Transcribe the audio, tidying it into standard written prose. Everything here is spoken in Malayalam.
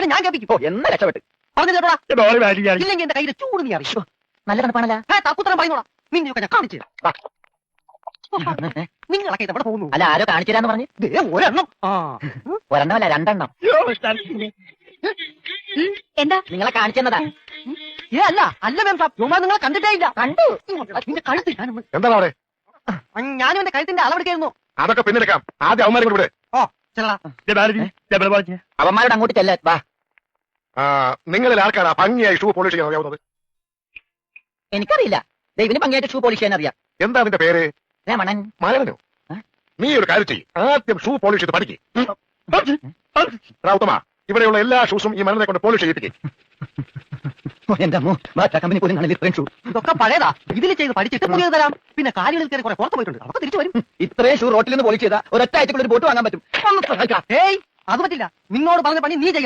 പിന്നെ ഞാൻ കേൾപ്പിക്കും. എന്നാ രക്ഷപ്പെട്ട് പറഞ്ഞു കേട്ടോടാ. ഇല്ലെങ്കിൽ എന്റെ കയ്യിലെ ചൂട് നീ അറിയോ? നല്ല തണുപ്പാണല്ല. തപ്പുത്തരം പറയുന്നോടാ. നിന്നെയൊക്കെ ഞാൻ കാണിച്ചു നിങ്ങളൊക്കെ ഇതെവിടെ പോകുന്നു? അല്ല ആരോ കാണിച്ചു തരാന്ന് പറഞ്ഞു. ഒരെണ്ണം. ഒരെണ്ണമല്ല 2 എണ്ണം. എന്താ നിങ്ങളെ കാണിച്ചെന്നതാ. അല്ല അല്ല മാം സാബ്, യുമാ നിങ്ങളെ കണ്ടിട്ടേ ഇല്ല. കണ്ടു. നിന്റെ കഴുത്ത് ഞാനൊന്ന് എന്താണ് അവിടെ? ഞാനും എന്റെ കഴുത്തിന്റെ അളവെടുക്കായിരുന്നു. അതൊക്കെ പിന്നെടുക്കാം. ആദ്യം അവന്മാരെ കൂടെ ഓ ചെല്ലടാ. അവന്മാരോട് അങ്ങോട്ട് ചെല്ല. വാ. നിങ്ങളിൽ ആർക്കാണ് ഭംഗിയായി ഷൂ പോളിഷ് ചെയ്യാൻ അറിയാവുന്നത്? എനിക്കറിയില്ല. ദൈവന് ഭംഗിയായിട്ട് ഷൂ പോളിഷ് ചെയ്യാൻ അറിയാം. എന്താ നിന്റെ പേര്? രമണൻ. മലനോ? നീ ഒരു കാര്യം ചെയ്യും, ആദ്യം ഷൂ പോളിഷ് ചെയ്ത് പഠിക്കും. ഉത്തമ, ഇവിടെയുള്ള എല്ലാ ഷൂസും ഈ മലനെ കൊണ്ട് പോളിഷ് ചെയ്യിപ്പിക്കും. എന്റെ കമ്പനി പോലും കാണുന്ന ഷൂ. ഇതൊക്കെ പഴയതാ. ഇതിൽ ചെയ്ത് പഠിച്ചിട്ട് പുതിയത് തരാം. പിന്നെ കാര്യങ്ങളിൽ കയറി കുറെ പുറത്ത് പോയിട്ടുണ്ട്, അതൊക്കെ തിരിച്ചു വരും. ഇത്രയും ഷൂ റോട്ടിൽ നിന്ന് പോളിഷ് ചെയ്താൽ ഒരൊറ്റ ആഴ്ചക്കുള്ള ഒരു ബോട്ട് വാങ്ങാൻ പറ്റും. ഏയ് അത് പറ്റില്ല. നിന്നോട് പറഞ്ഞ പണി നീ ചെയ്യണം.